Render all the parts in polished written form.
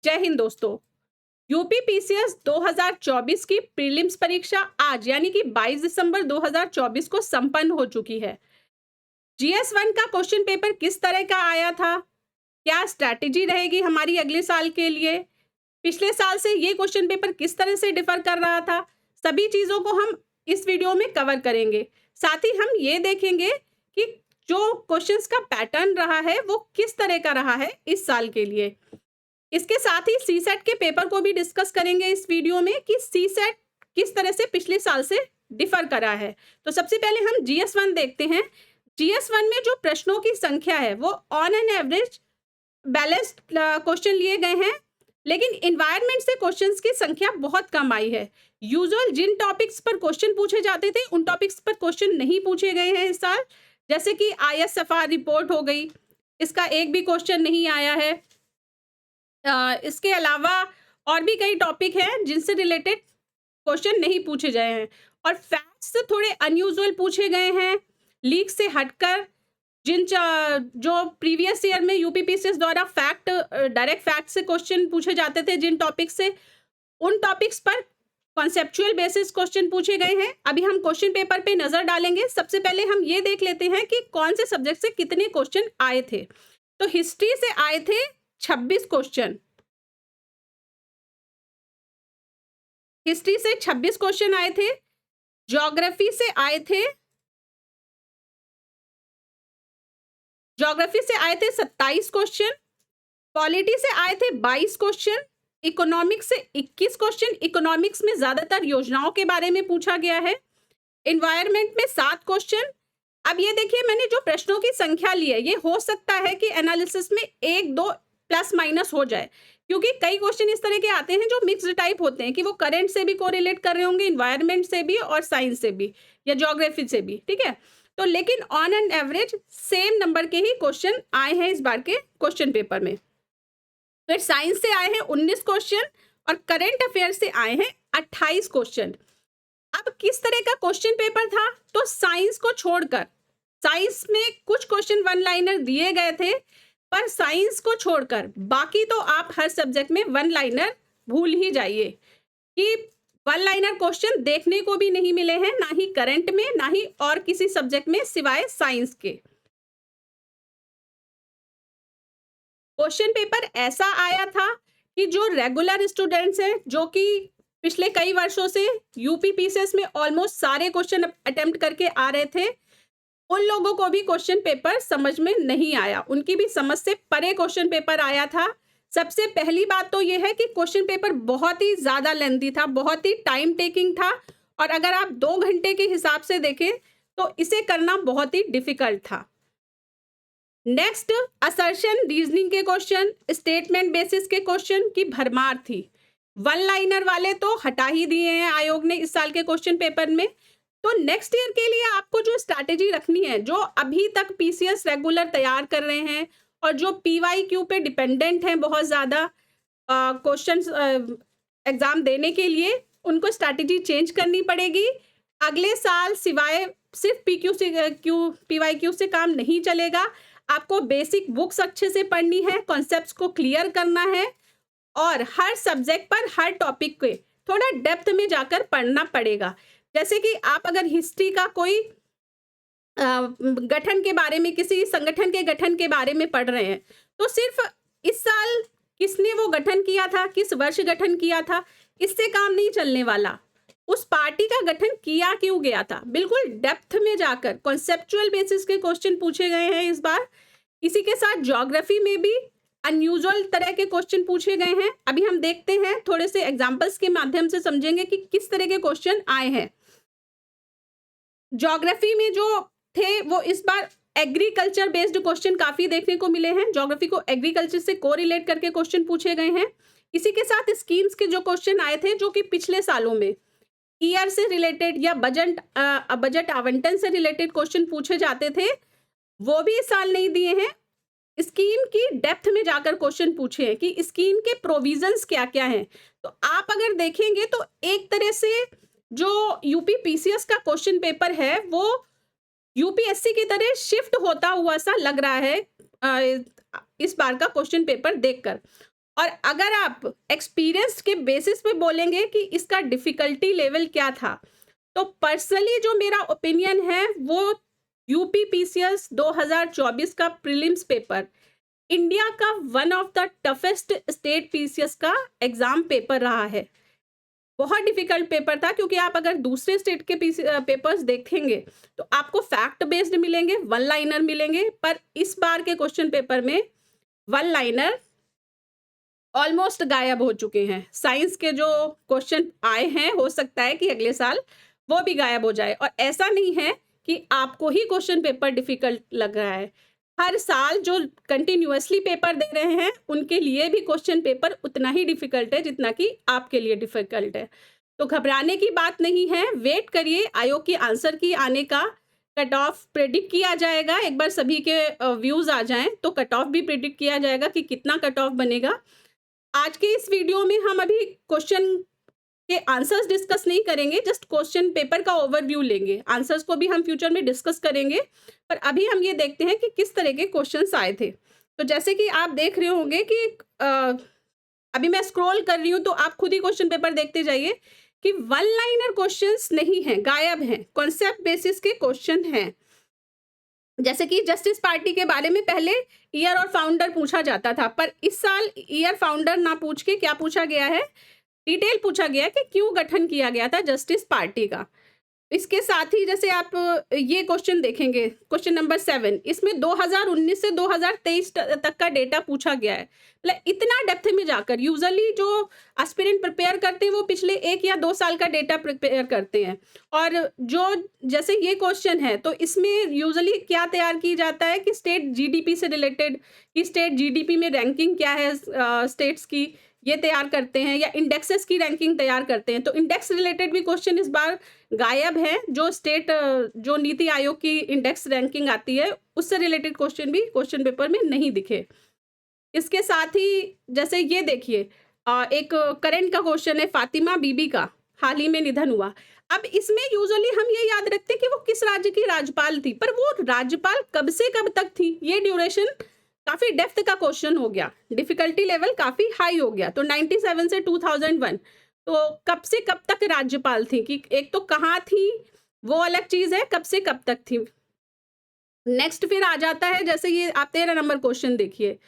जय हिंद दोस्तों। UP PCS 2024 की प्रीलिम्स परीक्षा आज यानी कि 22 दिसंबर 2024 को संपन्न हो चुकी है। जीएस 1 का क्वेश्चन पेपर किस तरह का आया था, क्या स्ट्रैटेजी रहेगी हमारी अगले साल के लिए, पिछले साल से ये क्वेश्चन पेपर किस तरह से डिफर कर रहा था, सभी चीजों को हम इस वीडियो में कवर करेंगे। साथ ही हम ये देखेंगे कि जो क्वेश्चंस का पैटर्न रहा है वो किस तरह का रहा है इस साल के लिए। इसके साथ ही सीसेट के पेपर को भी डिस्कस करेंगे इस वीडियो में कि सीसेट किस तरह से पिछले साल से डिफर करा है। तो सबसे पहले हम जीएस 1 देखते हैं। जीएस 1 में जो प्रश्नों की संख्या है वो on an average balanced question लिए गए हैं, लेकिन इन्वायरमेंट से क्वेश्चंस की संख्या बहुत कम आई है। यूजुअल जिन टॉपिक्स पर क्वेश्चन पूछे जाते थे उन टॉपिक्स पर क्वेश्चन नहीं पूछे गए हैं इस साल, जैसे कि ISFR रिपोर्ट हो गई, इसका एक भी क्वेश्चन नहीं आया है। इसके अलावा और भी कई टॉपिक हैं जिनसे रिलेटेड क्वेश्चन नहीं पूछे गए हैं और फैक्ट्स थोड़े अनयूजुअल पूछे गए हैं, लीक से हटकर। जो प्रीवियस ईयर में यूपीपीसीएस द्वारा डायरेक्ट फैक्ट से क्वेश्चन पूछे जाते थे जिन टॉपिक से, उन टॉपिक्स पर कॉन्सेप्चुअल बेसिस क्वेश्चन पूछे गए हैं। अभी हम क्वेश्चन पेपर पे नजर डालेंगे। सबसे पहले हम ये देख लेते हैं कि कौन से सब्जेक्ट से कितने क्वेश्चन आए थे। तो हिस्ट्री से आए थे 26 क्वेश्चन, हिस्ट्री से 26 क्वेश्चन आए थे। ज्योग्राफी से आए थे 27 क्वेश्चन। पॉलिटी से आए थे 22 क्वेश्चन। इकोनॉमिक्स से 21 क्वेश्चन, इकोनॉमिक्स में ज्यादातर योजनाओं के बारे में पूछा गया है। एनवायरनमेंट में 7 क्वेश्चन। अब ये देखिए, मैंने जो प्रश्नों की संख्या ली है, ये हो सकता है कि एनालिसिस में 1-2 प्लस माइनस हो जाए, क्योंकि कई क्वेश्चन इस तरह के आते हैं जो मिक्स्ड टाइप होते हैं कि वो करंट से भी कोरिलेट कर रहे होंगे, इन्वायरमेंट से भी और साइंस से भी या ज्योग्राफी से भी, ठीक है। तो लेकिन on an average same number के ही क्वेश्चन आए हैं इस बार के क्वेश्चन पेपर में। फिर साइंस से आए हैं 19 क्वेश्चन और करंट अफेयर से आए हैं 28 क्वेश्चन। अब किस तरह का क्वेश्चन पेपर था, तो साइंस को छोड़कर, साइंस में कुछ क्वेश्चन वन लाइनर दिए गए थे, पर साइंस को छोड़कर बाकी तो आप हर सब्जेक्ट में वन लाइनर भूल ही जाइए कि वन लाइनर क्वेश्चन देखने को भी नहीं मिले हैं, ना ही करंट में ना ही और किसी सब्जेक्ट में सिवाय साइंस के। क्वेश्चन पेपर ऐसा आया था कि जो रेगुलर स्टूडेंट्स हैं, जो कि पिछले कई वर्षों से यूपी पीसीएस में ऑलमोस्ट सारे क्वेश्चन अटेम्प्ट करके आ रहे थे, उन लोगों को भी क्वेश्चन पेपर समझ में नहीं आया, उनकी भी समझ से परे क्वेश्चन पेपर आया था। सबसे पहली बात तो यह है कि क्वेश्चन पेपर बहुत ही ज्यादा लेंथी था, बहुत ही टाइम टेकिंग था, और अगर आप 2 घंटे के हिसाब से देखें तो इसे करना बहुत ही डिफिकल्ट था। नेक्स्ट, असर्शन रीजनिंग के क्वेश्चन, स्टेटमेंट बेसिस के क्वेश्चन की भरमार थी। वन लाइनर वाले तो हटा ही दिए हैं आयोग ने इस साल के क्वेश्चन पेपर में। तो नेक्स्ट ईयर के लिए आपको जो स्ट्रैटेजी रखनी है, जो अभी तक पीसीएस रेगुलर तैयार कर रहे हैं और जो पीवाईक्यू पे डिपेंडेंट हैं बहुत ज्यादा क्वेश्चन एग्जाम देने के लिए, उनको स्ट्रैटेजी चेंज करनी पड़ेगी। अगले साल सिवाय सिर्फ पीवाईक्यू से काम नहीं चलेगा। आपको बेसिक बुक्स अच्छे से पढ़नी है, कॉन्सेप्ट्स को क्लियर करना है और हर सब्जेक्ट पर हर टॉपिक के थोड़ा डेप्थ में जाकर पढ़ना पड़ेगा। जैसे कि आप अगर हिस्ट्री का कोई गठन के बारे में, किसी संगठन के गठन के बारे में पढ़ रहे हैं, तो सिर्फ इस साल किसने वो गठन किया था, किस वर्ष गठन किया था, इससे काम नहीं चलने वाला। उस पार्टी का गठन किया क्यों गया था, बिल्कुल डेप्थ में जाकर कॉन्सेप्चुअल बेसिस के क्वेश्चन पूछे गए हैं इस बार। इसी के साथ ज्योग्राफी में भी अनयूजुअल तरह के क्वेश्चन पूछे गए हैं। अभी हम देखते हैं, थोड़े से एग्जांपल्स के माध्यम से समझेंगे कि किस तरह के क्वेश्चन आए हैं। ज्योग्राफी में जो थे वो इस बार एग्रीकल्चर बेस्ड क्वेश्चन काफी देखने को मिले हैं, ज्योग्राफी को एग्रीकल्चर से कोरिलेट करके क्वेश्चन पूछे गए हैं। इसी के साथ स्कीम्स के जो क्वेश्चन आए थे, जो कि पिछले सालों में ईयर से रिलेटेड या बजट आवंटन से रिलेटेड क्वेश्चन पूछे जाते थे, वो भी इस साल नहीं दिए हैं। स्कीम की डेप्थ में जाकर क्वेश्चन पूछे हैं कि स्कीम के प्रोविजंस क्या क्या हैं। तो आप अगर देखेंगे तो एक तरह से जो यूपी पीसीएस का क्वेश्चन पेपर है वो यूपीएससी की तरह शिफ्ट होता हुआ सा लग रहा है इस बार का क्वेश्चन पेपर देखकर। और अगर आप एक्सपीरियंस के बेसिस पे बोलेंगे कि इसका डिफिकल्टी लेवल क्या था, तो पर्सनली जो मेरा ओपिनियन है वो यूपी पीसीएस 2024 का प्रीलिम्स पेपर इंडिया का one of the toughest state PCS का एग्जाम पेपर रहा है। बहुत डिफिकल्ट पेपर था, क्योंकि आप अगर दूसरे स्टेट के पेपर्स देखेंगे तो आपको फैक्ट बेस्ड मिलेंगे, वन लाइनर मिलेंगे, पर इस बार के क्वेश्चन पेपर में वन लाइनर ऑलमोस्ट गायब हो चुके हैं। साइंस के जो क्वेश्चन आए हैं, हो सकता है कि अगले साल वो भी गायब हो जाए। और ऐसा नहीं है कि आपको ही क्वेश्चन पेपर डिफिकल्ट लग रहा है, हर साल जो कंटिन्यूअसली पेपर दे रहे हैं उनके लिए भी क्वेश्चन पेपर उतना ही डिफिकल्ट है जितना कि आपके लिए डिफिकल्ट है। तो घबराने की बात नहीं है, वेट करिए आयोग की आंसर की आने का। कट ऑफ प्रेडिक्ट किया जाएगा, एक बार सभी के व्यूज आ जाएं तो कट ऑफ भी प्रेडिक्ट किया जाएगा कि कितना कट ऑफ बनेगा। आज के इस वीडियो में हम अभी क्वेश्चन के आंसर्स डिस्कस नहीं करेंगे, जस्ट क्वेश्चन पेपर का ओवरव्यू लेंगे। आंसर्स को भी हम फ्यूचर में डिस्कस करेंगे, पर अभी हम ये देखते हैं कि किस तरह के क्वेश्चंस आए थे। तो जैसे कि आप देख रहे होंगे कि अभी मैं स्क्रॉल कर रही हूँ, तो आप खुद ही क्वेश्चन पेपर देखते जाइए कि वन लाइनर क्वेश्चंस नहीं है, गायब हैं, कॉन्सेप्ट बेसिस के क्वेश्चन हैं। जैसे कि जस्टिस पार्टी के बारे में पहले ईयर और फाउंडर पूछा जाता था, पर इस साल ईयर फाउंडर ना पूछ के क्या पूछा गया है, डिटेल पूछा गया कि क्यों गठन किया गया था जस्टिस पार्टी का। इसके साथ ही जैसे आप ये क्वेश्चन देखेंगे, क्वेश्चन नंबर 7, इसमें 2019 से 2023 तक का डेटा पूछा गया है। मतलब इतना डेप्थ में जाकर यूजुअली जो एस्पिरेंट प्रिपेयर करते हैं वो पिछले 1 या 2 साल का डेटा प्रिपेयर करते हैं। और जो जैसे ये क्वेश्चन है, तो इसमें यूजुअली क्या तैयार की जाता है कि स्टेट जीडीपी से रिलेटेड, कि स्टेट जीडीपी में रैंकिंग क्या है स्टेट्स की, ये तैयार करते हैं, या इंडेक्सेस की रैंकिंग तैयार करते हैं। तो इंडेक्स रिलेटेड भी क्वेश्चन इस बार गायब है। जो स्टेट जो नीति आयोग की इंडेक्स रैंकिंग आती है उससे रिलेटेड क्वेश्चन भी क्वेश्चन पेपर में नहीं दिखे। इसके साथ ही जैसे ये देखिए, एक करंट का क्वेश्चन है, फातिमा बीबी का हाल ही में निधन हुआ। अब इसमें यूजुअली हम ये याद रखते हैं कि वो किस राज्य की राज्यपाल थी, पर वो राज्यपाल कब से कब तक थी, ये ड्यूरेशन काफी डेप्थ का क्वेश्चन हो गया, डिफिकल्टी लेवल काफी हाई हो गया। तो 97 से 2001, तो कब से कब तक राज्यपाल थी, कि एक तो कहाँ थी वो अलग चीज है, कब से कब तक थी। नेक्स्ट फिर आ जाता है, जैसे ये आप 13 नंबर क्वेश्चन देखिए,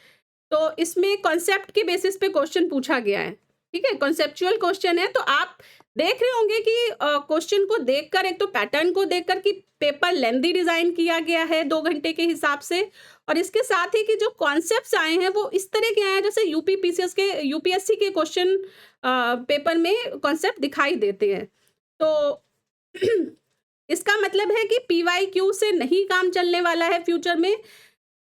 तो इसमें कॉन्सेप्ट के बेसिस पे क्वेश्चन पूछा गया है। ठीक है, कॉन्सेप्चुअल क्वेश्चन है। तो आप देख रहे होंगे कि क्वेश्चन को देखकर, एक तो पैटर्न को देखकर कि पेपर लेंथी डिजाइन किया गया है 2 घंटे के हिसाब से, और इसके साथ ही कि जो कॉन्सेप्ट्स आए हैं वो इस तरह के आए हैं जैसे यूपीएससी के क्वेश्चन पेपर में कॉन्सेप्ट दिखाई देते हैं। तो इसका मतलब है कि पीवाईक्यू से नहीं काम चलने वाला है फ्यूचर में।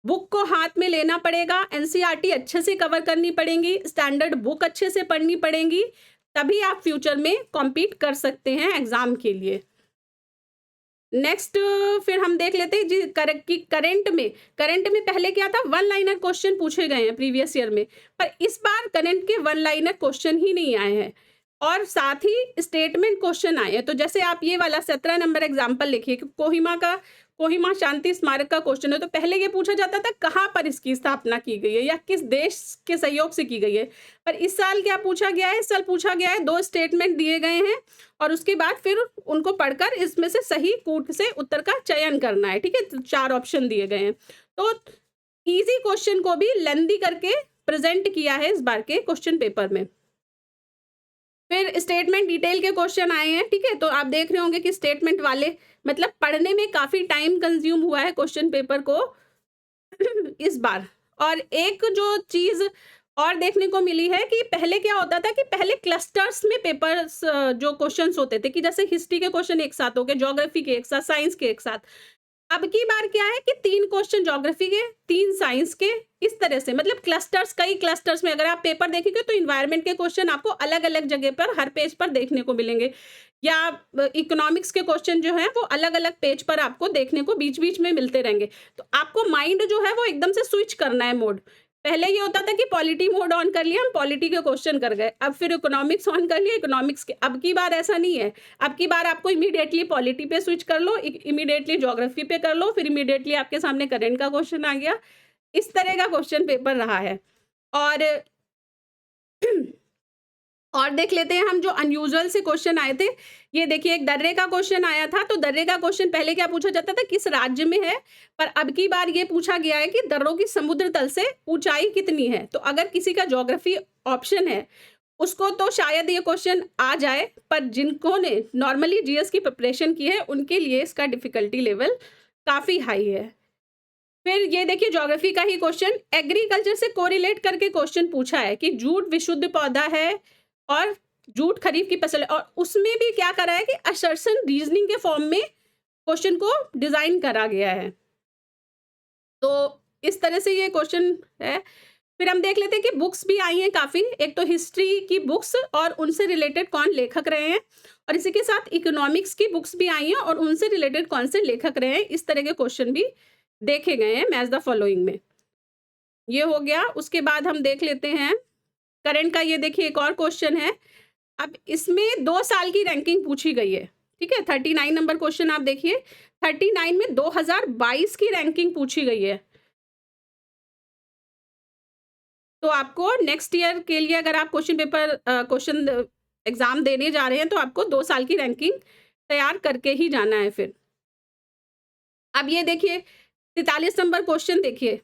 बुक को हाथ में लेना पड़ेगा, एनसीईआरटी अच्छे से कवर करनी पड़ेगी, स्टैंडर्ड बुक अच्छे से पढ़नी पड़ेगी, तभी आप फ्यूचर में कॉम्पीट कर सकते हैं एग्जाम के लिए। नेक्स्ट फिर हम देख लेते हैं जी करंट में पहले क्या था, वन लाइनर क्वेश्चन पूछे गए हैं प्रीवियस ईयर में, पर इस बार करंट के वन लाइनर क्वेश्चन ही नहीं आए हैं, और साथ ही स्टेटमेंट क्वेश्चन आए हैं। तो जैसे आप ये वाला 17 नंबर एग्जाम्पल लिखिए, कोहिमा शांति स्मारक का क्वेश्चन है। तो पहले ये पूछा जाता था कहाँ पर इसकी स्थापना की गई है या किस देश के सहयोग से की गई है, पर इस साल क्या पूछा गया है, इस साल पूछा गया है 2 स्टेटमेंट दिए गए हैं, और उसके बाद फिर उनको पढ़कर इसमें से सही कूट से उत्तर का चयन करना है। ठीक है, तो 4 ऑप्शन दिए गए हैं। तो इजी क्वेश्चन को भी लेंथी करके प्रेजेंट किया है इस बार के क्वेश्चन पेपर में। फिर स्टेटमेंट डिटेल के क्वेश्चन आए हैं। ठीक है, तो आप देख रहे होंगे कि स्टेटमेंट वाले मतलब पढ़ने में काफी टाइम कंज्यूम हुआ है क्वेश्चन पेपर को इस बार। और एक जो चीज और देखने को मिली है कि पहले क्या होता था कि पहले क्लस्टर्स में पेपर्स जो क्वेश्चंस होते थे, कि जैसे हिस्ट्री के क्वेश्चन एक साथ हो गए, ज्योग्राफी के एक साथ, साइंस के एक साथ। अब की बार क्या है कि 3 क्वेश्चन ज्योग्राफी के, 3 साइंस के, इस तरह से मतलब क्लस्टर्स, कई क्लस्टर्स में अगर आप पेपर देखेंगे तो इन्वायरमेंट के क्वेश्चन आपको अलग अलग जगह पर हर पेज पर देखने को मिलेंगे, या इकोनॉमिक्स के क्वेश्चन जो है वो अलग अलग पेज पर आपको देखने को बीच बीच में मिलते रहेंगे। तो आपको माइंड जो है वो एकदम से स्विच करना है मोड। पहले ये होता था कि पॉलिटी मोड ऑन कर लिया, हम पॉलिटी के क्वेश्चन कर गए, अब फिर इकोनॉमिक्स ऑन कर लिया, इकोनॉमिक्स के। अब की बार ऐसा नहीं है, अब की बार आपको इमीडिएटली पॉलिटी पे स्विच कर लो, इमीडिएटली ज्योग्राफी पे कर लो, फिर इमीडिएटली आपके सामने करंट का क्वेश्चन आ गया। इस तरह का क्वेश्चन पेपर रहा है। और और देख लेते हैं हम जो अनयूजुअल से क्वेश्चन आए थे। ये देखिए एक दर्रे का क्वेश्चन आया था, तो दर्रे का क्वेश्चन पहले क्या पूछा जाता था, किस राज्य में है, पर अब की बार ये पूछा गया है कि दर्रों की समुद्र तल से ऊंचाई कितनी है। तो अगर किसी का ज्योग्राफी ऑप्शन है उसको तो शायद ये क्वेश्चन आ जाए, पर जिनको ने नॉर्मली जीएस की प्रिपरेशन की है उनके लिए इसका डिफिकल्टी लेवल काफी हाई है। फिर ये देखिए ज्योग्राफी का ही क्वेश्चन, एग्रीकल्चर से कोरिलेट करके क्वेश्चन पूछा है कि जूट विशुद्ध पौधा है और जूट खरीफ की फसल है, और उसमें भी क्या करा है कि असर्शन रीजनिंग के फॉर्म में क्वेश्चन को डिजाइन करा गया है। तो इस तरह से ये क्वेश्चन है। फिर हम देख लेते हैं कि बुक्स भी आई हैं काफी, एक तो हिस्ट्री की बुक्स और उनसे रिलेटेड कौन लेखक रहे हैं, और इसी के साथ इकोनॉमिक्स की बुक्स भी आई हैं और उनसे रिलेटेड कौन से लेखक रहे हैं। इस तरह के क्वेश्चन भी देखे गए हैं मैच द फॉलोइंग में। ये हो गया। उसके बाद हम देख लेते हैं करंट का। ये देखिए एक और क्वेश्चन है। अब इसमें 2 साल की रैंकिंग पूछी गई है, ठीक है। 39 नंबर क्वेश्चन आप देखिए, 39 में 2022 की रैंकिंग पूछी गई है। तो आपको नेक्स्ट ईयर के लिए अगर आप क्वेश्चन एग्जाम देने जा रहे हैं तो आपको 2 साल की रैंकिंग तैयार करके ही जाना है। फिर अब ये देखिए 43 नंबर क्वेश्चन देखिए,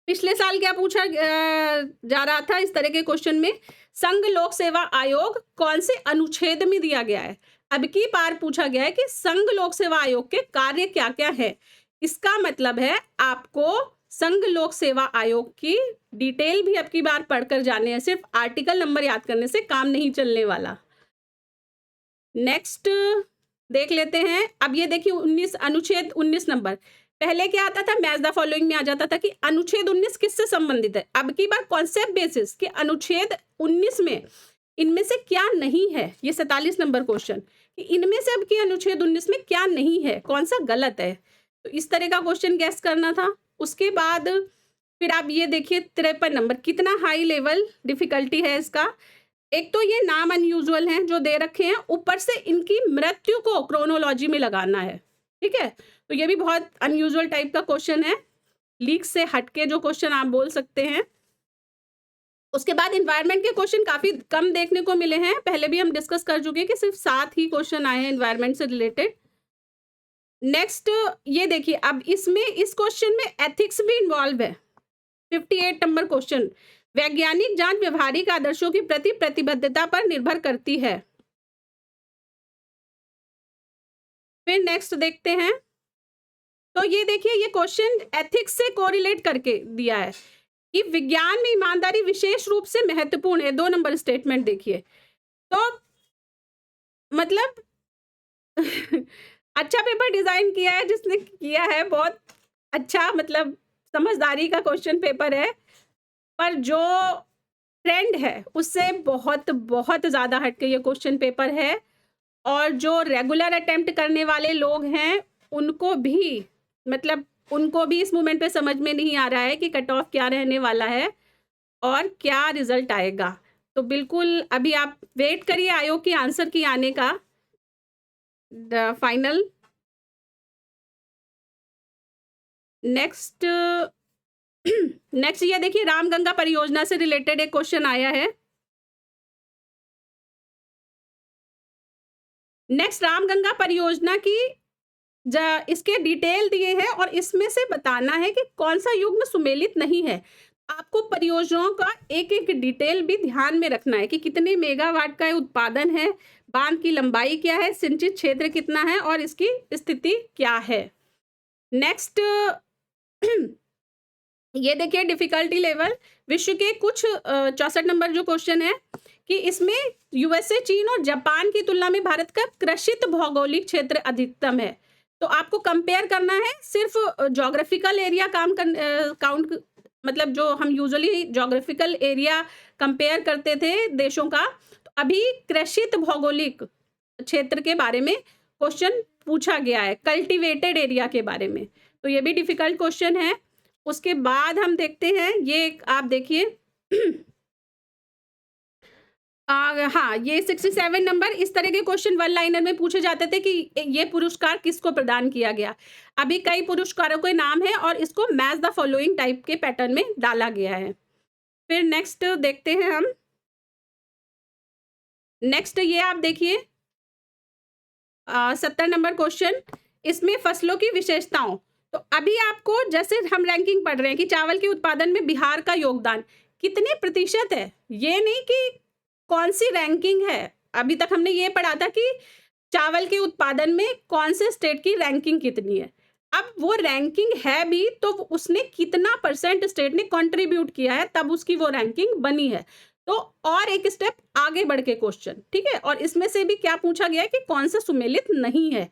पिछले साल क्या पूछा जा रहा था इस तरह के क्वेश्चन में, संघ लोक सेवा आयोग कौन से अनुच्छेद में दिया गया है। अब की बार पूछा गया है कि संघ लोक सेवा आयोग के कार्य क्या क्या है। इसका मतलब है आपको संघ लोक सेवा आयोग की डिटेल भी अब की बार पढ़कर जाने हैं, सिर्फ आर्टिकल नंबर याद करने से काम नहीं चलने वाला। नेक्स्ट देख लेते हैं। अब ये देखिए 19 अनुच्छेद 19 नंबर, पहले क्या आता था मैच द फॉलोइंग में आ जाता था कि अनुच्छेद 19 किससे संबंधित है। अब की बार कॉन्सेप्ट बेसिस कि अनुच्छेद 19 में इनमें से क्या नहीं है। ये 47 नंबर क्वेश्चन कि इनमें से अब की अनुच्छेद 19 में क्या नहीं है, कौन सा गलत है। तो इस तरह का क्वेश्चन गैस करना था। उसके बाद फिर आप ये देखिए 53 नंबर, कितना हाई लेवल डिफिकल्टी है इसका। एक तो ये नाम अनयूजुअल हैं जो दे रखे हैं, ऊपर से इनकी मृत्यु को क्रोनोलॉजी में लगाना है, ठीक है। तो ये भी बहुत अनयूजुअल टाइप का क्वेश्चन है, लीक से हटके जो क्वेश्चन आप बोल सकते हैं। उसके बाद इन्वायरमेंट के क्वेश्चन काफी कम देखने को मिले हैं, पहले भी हम डिस्कस कर चुके हैं कि सिर्फ 7 ही क्वेश्चन आए हैं इन्वायरमेंट से रिलेटेड। नेक्स्ट ये देखिए, अब इसमें इस क्वेश्चन में एथिक्स भी इन्वॉल्व है। 58 नंबर क्वेश्चन, वैज्ञानिक जांच व्यवहारिक आदर्शों के प्रति प्रतिबद्धता पर निर्भर करती है। फिर नेक्स्ट देखते हैं। तो ये देखिए ये क्वेश्चन एथिक्स से कोरिलेट करके दिया है कि विज्ञान में ईमानदारी विशेष रूप से महत्वपूर्ण है। 2 नंबर स्टेटमेंट देखिए। तो मतलब अच्छा पेपर डिजाइन किया है जिसने किया है, बहुत अच्छा, मतलब समझदारी का क्वेश्चन पेपर है, पर जो ट्रेंड है उससे बहुत बहुत ज्यादा हटके ये क्वेश्चन पेपर है। और जो रेगुलर अटेम्प्ट करने वाले लोग हैं उनको भी, मतलब उनको भी इस मोमेंट पे समझ में नहीं आ रहा है कि कट ऑफ क्या रहने वाला है और क्या रिजल्ट आएगा। तो बिल्कुल अभी आप वेट करिए आयोग के आंसर की आने का फाइनल। नेक्स्ट नेक्स्ट ये देखिए रामगंगा परियोजना से रिलेटेड एक क्वेश्चन आया है। नेक्स्ट रामगंगा परियोजना की इसके डिटेल दिए हैं और इसमें से बताना है कि कौन सा युग्म सुमेलित नहीं है। आपको परियोजनाओं का एक एक डिटेल भी ध्यान में रखना है कि कितने मेगावाट का उत्पादन है, बांध की लंबाई क्या है, सिंचित क्षेत्र कितना है और इसकी स्थिति क्या है। नेक्स्ट ये देखिए डिफिकल्टी लेवल, विश्व के कुछ 64 नंबर जो क्वेश्चन है कि इसमें यूएसए, चीन और जापान की तुलना में भारत का कृषित भौगोलिक क्षेत्र अधिकतम है। तो आपको कंपेयर करना है सिर्फ ज्योग्राफिकल एरिया काउंट, मतलब जो हम यूजुअली ज्योग्राफिकल एरिया कंपेयर करते थे देशों का, तो अभी कृषित भौगोलिक क्षेत्र के बारे में क्वेश्चन पूछा गया है, कल्टीवेटेड एरिया के बारे में। तो ये भी डिफिकल्ट क्वेश्चन है। उसके बाद हम देखते हैं ये आप देखिए हाँ, ये 67 नंबर, इस तरह के क्वेश्चन वन लाइनर में पूछे जाते थे कि ये पुरस्कार किसको प्रदान किया गया। अभी कई पुरस्कारों के नाम है और इसको मैच द फॉलोइंग टाइप के पैटर्न में डाला गया है। फिर नेक्स्ट देखते हैं हम नेक्स्ट ये आप देखिए 70 नंबर क्वेश्चन, इसमें फसलों की विशेषताओं। तो अभी आपको जैसे हम रैंकिंग पढ़ रहे हैं कि चावल के उत्पादन में बिहार का योगदान कितने प्रतिशत है, ये नहीं कि कौन सी रैंकिंग है। अभी तक हमने ये पढ़ा था कि चावल के उत्पादन में कौन से स्टेट की रैंकिंग कितनी है। अब वो रैंकिंग है भी तो उसने कितना परसेंट स्टेट ने कंट्रीब्यूट किया है, तब उसकी वो रैंकिंग बनी है। तो और एक स्टेप आगे बढ़ के क्वेश्चन, ठीक है, और इसमें से भी क्या पूछा गया है कि कौन सा सुमेलित नहीं है।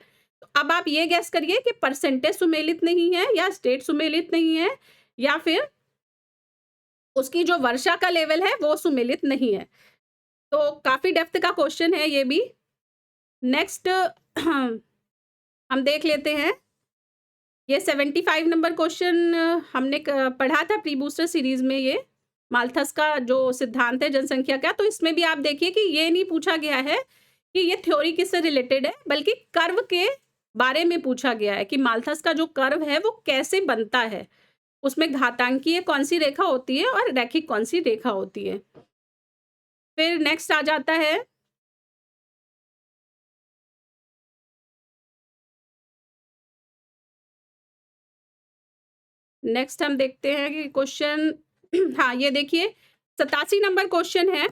तो अब आप ये गैस करिए कि परसेंटेज सुमेलित नहीं है, या स्टेट सुमेलित नहीं है, या फिर उसकी जो वर्षा का लेवल है वो सुमेलित नहीं है। तो काफी डेप्थ का क्वेश्चन है ये भी। नेक्स्ट हम देख लेते हैं, ये 75 नंबर क्वेश्चन हमने पढ़ा था प्री बूस्टर सीरीज में, ये माल्थस का जो सिद्धांत है जनसंख्या का। तो इसमें भी आप देखिए कि ये नहीं पूछा गया है कि ये थ्योरी किससे रिलेटेड है, बल्कि कर्व के बारे में पूछा गया है कि माल्थस का जो कर्व है वो कैसे बनता है, उसमें घातांकीय कौन सी रेखा होती है और रैखिक कौन सी रेखा होती है। फिर नेक्स्ट आ जाता है नेक्स्ट हम देखते हैं कि क्वेश्चन हाँ ये देखिए 87 नंबर क्वेश्चन है।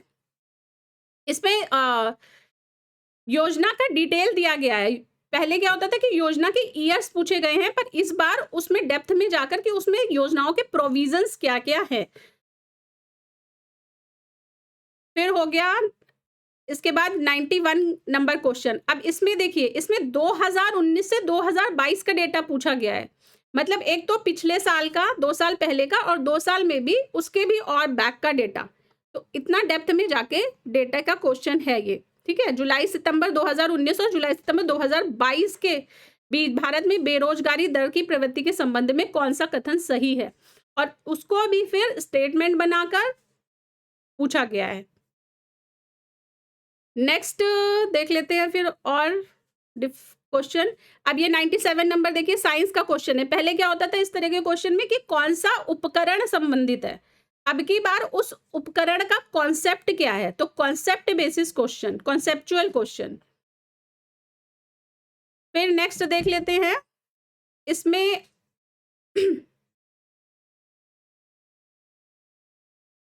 इसमें योजना का डिटेल दिया गया है। पहले क्या होता था कि योजना के ईयर्स पूछे गए हैं, पर इस बार उसमें डेप्थ में जाकर के उसमें योजनाओं के प्रोविजंस क्या क्या है। फिर हो गया इसके बाद 91 नंबर क्वेश्चन। अब इसमें देखिए, इसमें 2019 से 2022 का डेटा पूछा गया है। मतलब एक तो पिछले साल का, 2 साल पहले का, और 2 साल में भी उसके भी और बैक का डेटा। तो इतना डेप्थ में जाके डेटा का क्वेश्चन है ये, ठीक है। जुलाई सितंबर 2019 और जुलाई सितंबर 2022 के बीच भारत में बेरोजगारी दर की प्रवृत्ति के संबंध में कौन सा कथन सही है, और उसको भी फिर स्टेटमेंट बनाकर पूछा गया है। नेक्स्ट देख लेते हैं फिर और क्वेश्चन। अब ये 97 नंबर देखिए, साइंस का क्वेश्चन है। पहले क्या होता था इस तरह के क्वेश्चन में कि कौन सा उपकरण संबंधित है, अब की बार उस उपकरण का कॉन्सेप्ट क्या है। तो concept basis question, conceptual question. फिर नेक्स्ट देख लेते हैं, इसमें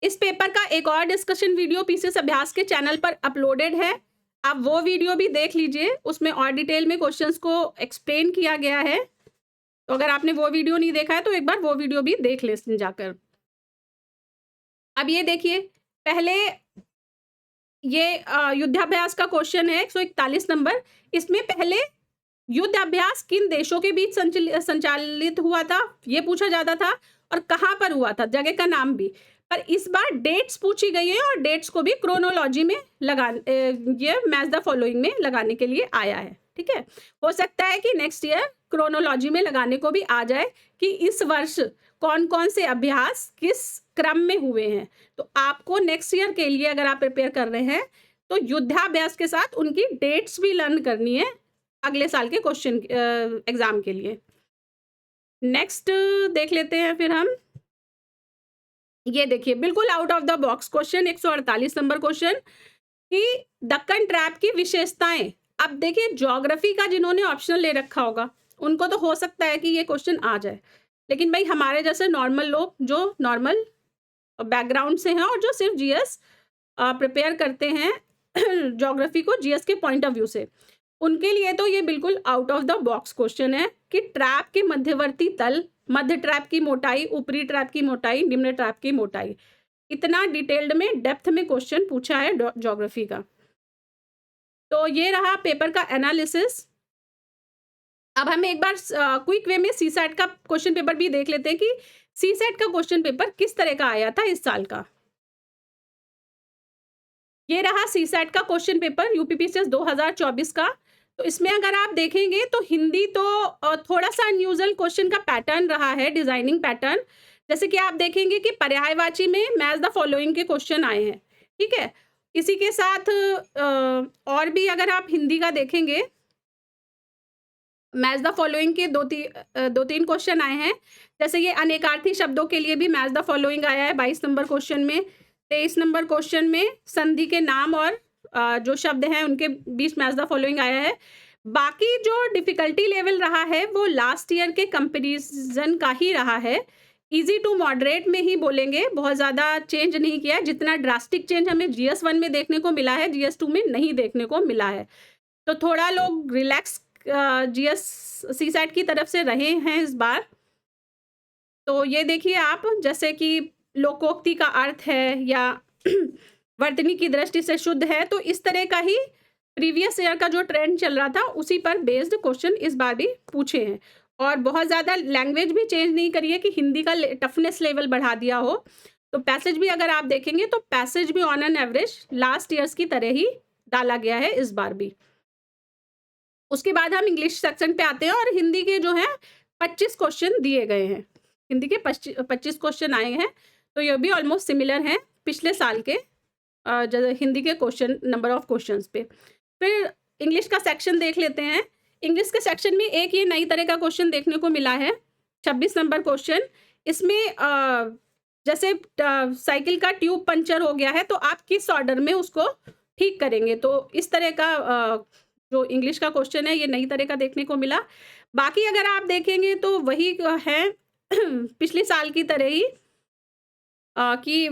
इस पेपर का एक और डिस्कशन वीडियो पीसीएस अभ्यास के चैनल पर अपलोडेड है, आप वो वीडियो भी देख लीजिए। उसमें और डिटेल में क्वेश्चंस को एक्सप्लेन किया गया है। तो अगर आपने वो वीडियो नहीं देखा है तो एक बार वो वीडियो भी देख ले जाकर। अब ये देखिए, पहले ये युद्धाभ्यास का क्वेश्चन है 141 नंबर। इसमें पहले युद्धाभ्यास किन देशों के बीच संचालित हुआ था ये पूछा जाता था, और कहाँ पर हुआ था, जगह का नाम भी। पर इस बार डेट्स पूछी गई है, और डेट्स को भी क्रोनोलॉजी में ये मैच द फॉलोइंग में लगाने के लिए आया है, ठीक है। हो सकता है कि नेक्स्ट ईयर क्रोनोलॉजी में लगाने को भी आ जाए कि इस वर्ष कौन कौन से अभ्यास किस क्रम में हुए हैं। तो आपको नेक्स्ट ईयर के लिए अगर आप प्रिपेयर कर रहे हैं तो युद्धाभ्यास के साथ उनकी डेट्स भी लर्न करनी है अगले साल के क्वेश्चन एग्जाम के लिए। नेक्स्ट देख लेते हैं फिर हम, ये देखिए बिल्कुल out of the box question 148 number question कि दक्कन ट्रैप की विशेषताएं। अब देखिए ज्योग्राफी का जिन्होंने ऑप्शनल ले रखा होगा उनको तो हो सकता है कि ये क्वेश्चन आ जाए, लेकिन भाई हमारे जैसे नॉर्मल लोग जो नॉर्मल बैकग्राउंड से हैं और जो सिर्फ जीएस प्रिपेयर करते हैं ज्योग्राफी को जीएस के पॉइंट ऑफ व्यू से, उनके लिए तो ये बिल्कुल out of the box question है कि ट्रैप के मध्यवर्ती तल, मध्य ट्रैप की मोटाई, ऊपरी ट्रैप की मोटाई, निम्न ट्रैप की मोटाई, इतना डिटेल्ड में डेप्थ में क्वेश्चन पूछा है ज्योग्राफी का। तो ये रहा पेपर का एनालिसिस। अब हम एक बार क्विक वे में सीसैट का क्वेश्चन पेपर भी देख लेते हैं कि सीसैट का क्वेश्चन पेपर किस तरह का आया था इस साल का। ये रहा सीसैट का क्वेश्चन पेपर यूपीपीसीएस 2024 का। तो इसमें अगर आप देखेंगे तो हिंदी तो थोड़ा सा अनयूजुअल क्वेश्चन का पैटर्न रहा है, डिजाइनिंग पैटर्न। जैसे कि आप देखेंगे कि पर्यायवाची में मैच द फॉलोइंग के क्वेश्चन आए हैं, ठीक है। इसी के साथ और भी अगर आप हिंदी का देखेंगे, मैच द फॉलोइंग के दो तीन क्वेश्चन आए हैं। जैसे ये अनेकार्थी शब्दों के लिए भी मैच द फॉलोइंग आया है 22 नंबर क्वेश्चन में। 23 नंबर क्वेश्चन में संधि के नाम और जो शब्द हैं उनके बीच मैच द फॉलोइंग आया है। बाकी जो डिफ़िकल्टी लेवल रहा है वो लास्ट ईयर के कंपैरिज़न का ही रहा है। ईज़ी टू मॉडरेट में ही बोलेंगे, बहुत ज़्यादा चेंज नहीं किया है। जितना ड्रास्टिक चेंज हमें जीएस 1 में देखने को मिला है, जीएस 2 में नहीं देखने को मिला है। तो थोड़ा लोग रिलैक्स जीएस सीसैट की तरफ से रहे हैं इस बार। तो ये देखिए आप, जैसे कि लोकोक्ति का अर्थ है या वर्तनी की दृष्टि से शुद्ध है, तो इस तरह का ही प्रीवियस ईयर का जो ट्रेंड चल रहा था उसी पर बेस्ड क्वेश्चन इस बार भी पूछे हैं। और बहुत ज़्यादा लैंग्वेज भी चेंज नहीं करी है कि हिंदी का टफनेस लेवल बढ़ा दिया हो। तो पैसेज भी अगर आप देखेंगे तो पैसेज भी on an average last years की तरह ही डाला गया है इस बार भी। उसके बाद हम इंग्लिश सेक्शन पे आते हैं और हिंदी के जो हैं 25 क्वेश्चन दिए गए हैं। हिंदी के 25 क्वेश्चन आए हैं, तो ये भी ऑलमोस्ट सिमिलर हैं पिछले साल के हिंदी के क्वेश्चन नंबर ऑफ क्वेश्चंस पे। फिर इंग्लिश का सेक्शन देख लेते हैं। इंग्लिश के सेक्शन में एक ये नई तरह का क्वेश्चन देखने को मिला है, 26 नंबर क्वेश्चन। इसमें जैसे साइकिल का ट्यूब पंचर हो गया है तो आप किस ऑर्डर में उसको ठीक करेंगे, तो इस तरह का जो इंग्लिश का क्वेश्चन है ये नई तरह का देखने को मिला। बाकी अगर आप देखेंगे तो वही है पिछले साल की तरह ही कि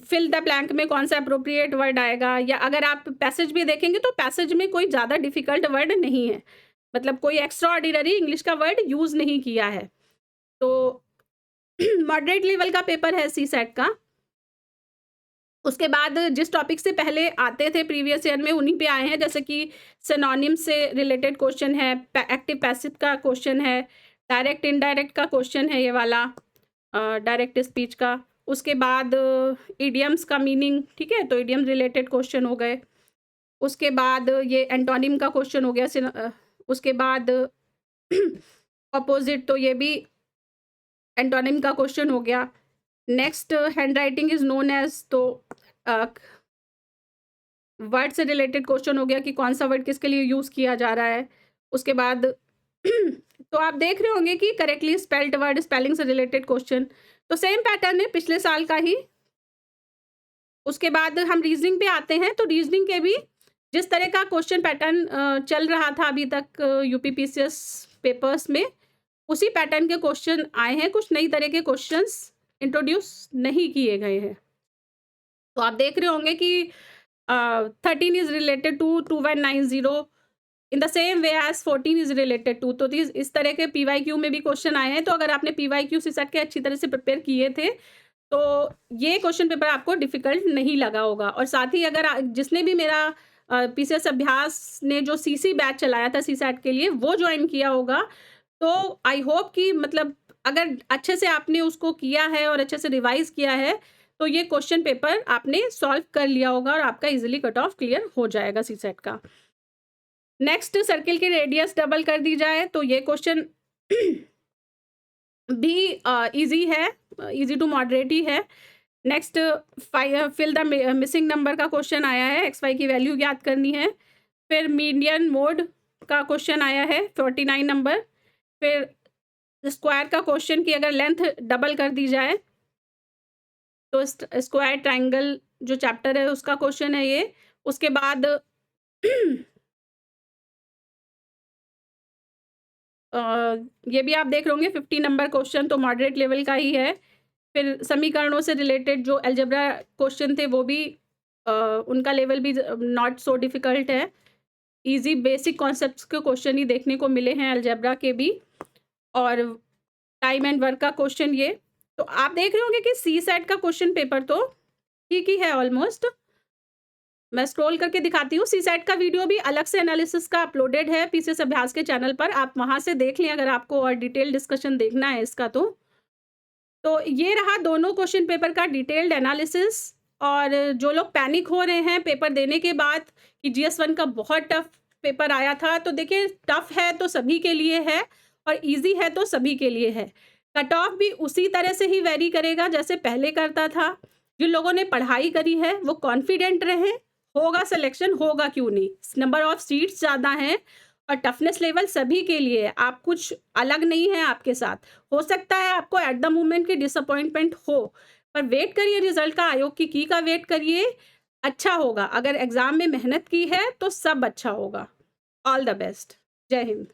फिल द ब्लैंक में कौन सा अप्रोप्रिएट वर्ड आएगा, या अगर आप पैसेज भी देखेंगे तो पैसेज में कोई ज़्यादा डिफ़िकल्ट वर्ड नहीं है, मतलब कोई एक्स्ट्रा ऑर्डिनरी इंग्लिश का वर्ड यूज़ नहीं किया है। तो मॉडरेट लेवल का पेपर है सीसैट का। उसके बाद जिस टॉपिक से पहले आते थे प्रीवियस ईयर में उन्हीं पे आए हैं, जैसे कि सिनोनिम से रिलेटेड क्वेश्चन है, एक्टिव पैसिव का क्वेश्चन है, डायरेक्ट इनडायरेक्ट का क्वेश्चन है ये वाला, डायरेक्ट स्पीच का। उसके बाद इडियम्स का मीनिंग, ठीक है, तो इडियम रिलेटेड क्वेश्चन हो गए। उसके बाद ये एंटोनिम का क्वेश्चन हो गया। उसके बाद अपोजिट, तो ये भी एंटोनिम का क्वेश्चन हो गया। Next hand writing is known as, तो वर्ड से रिलेटेड क्वेश्चन हो गया कि कौन सा वर्ड किसके लिए यूज़ किया जा रहा है। उसके बाद तो आप देख रहे होंगे कि करेक्टली स्पेल्ड वर्ड, स्पेलिंग से रिलेटेड क्वेश्चन, तो सेम पैटर्न है पिछले साल का ही। उसके बाद हम रीजनिंग पे आते हैं, तो रीजनिंग के भी जिस तरह का क्वेश्चन पैटर्न चल रहा था अभी तक यूपीपीसीएस पेपर्स में, उसी पैटर्न के क्वेश्चन आए हैं। कुछ नई तरह के क्वेश्चंस इंट्रोड्यूस नहीं किए गए हैं। तो आप देख रहे होंगे कि 13 is related to 2190 in the same way as 14 is related to. तो इस तरह के पीवाईक्यू में भी क्वेश्चन आए हैं। तो अगर आपने पीवाईक्यू सीसैट के अच्छी तरह से प्रिपेयर किए थे तो ये क्वेश्चन पेपर आपको डिफिकल्ट नहीं लगा होगा। और साथ ही अगर जिसने भी मेरा पीसीएस अभ्यास ने जो सीसी बैच चलाया था सीसैट के लिए वो ज्वाइन किया होगा, तो आई होप कि मतलब अगर अच्छे से आपने उसको किया है और अच्छे से रिवाइज किया है तो ये क्वेश्चन पेपर आपने सॉल्व कर लिया होगा और आपका इजीली कट ऑफ क्लियर हो जाएगा सीसैट का। नेक्स्ट, सर्किल की रेडियस डबल कर दी जाए, तो ये क्वेश्चन भी इजी है, इजी टू मॉडरेट ही है। Next, fill the missing number का क्वेश्चन आया है, एक्स वाई की वैल्यू ज्ञात करनी है। फिर मीडियन मोड का क्वेश्चन आया है 49 नंबर। फिर स्क्वायर का क्वेश्चन की अगर लेंथ डबल कर दी जाए तो स्क्वायर ट्रायंगल जो चैप्टर है उसका क्वेश्चन है ये। उसके बाद ये भी आप देख रहे होंगे 50 नंबर क्वेश्चन, तो मॉडरेट लेवल का ही है। फिर समीकरणों से रिलेटेड जो अलजेब्रा क्वेश्चन थे वो भी उनका लेवल भी नॉट सो डिफ़िकल्ट है, इजी बेसिक कॉन्सेप्ट्स के क्वेश्चन ही देखने को मिले हैं अलजेब्रा के भी। और टाइम एंड वर्क का क्वेश्चन ये, तो आप देख रहे होंगे कि सीसैट का क्वेश्चन पेपर तो ठीक ही है ऑलमोस्ट। मैं स्क्रॉल करके दिखाती हूँ। सीसैट का वीडियो भी अलग से एनालिसिस का अपलोडेड है पीसीएस अभ्यास के चैनल पर, आप वहाँ से देख लें अगर आपको और डिटेल डिस्कशन देखना है इसका। तो ये रहा दोनों क्वेश्चन पेपर का डिटेल्ड एनालिसिस। और जो लोग पैनिक हो रहे हैं पेपर देने के बाद कि जीएस 1 का बहुत टफ पेपर आया था, तो देखिए टफ है तो सभी के लिए है और इजी है तो सभी के लिए है। कट ऑफ भी उसी तरह से ही वेरी करेगा जैसे पहले करता था। जिन लोगों ने पढ़ाई करी है वो कॉन्फिडेंट रहे, होगा सिलेक्शन, होगा क्यों नहीं। नंबर ऑफ सीट्स ज़्यादा हैं और टफनेस लेवल सभी के लिए है, आप कुछ अलग नहीं है आपके साथ। हो सकता है आपको एट द मोमेंट की डिसअपॉइंटमेंट हो, पर वेट करिए रिजल्ट का, आयोग की का वेट करिए। अच्छा होगा। अगर एग्ज़ाम में मेहनत की है तो सब अच्छा होगा। All the best. जय हिंद।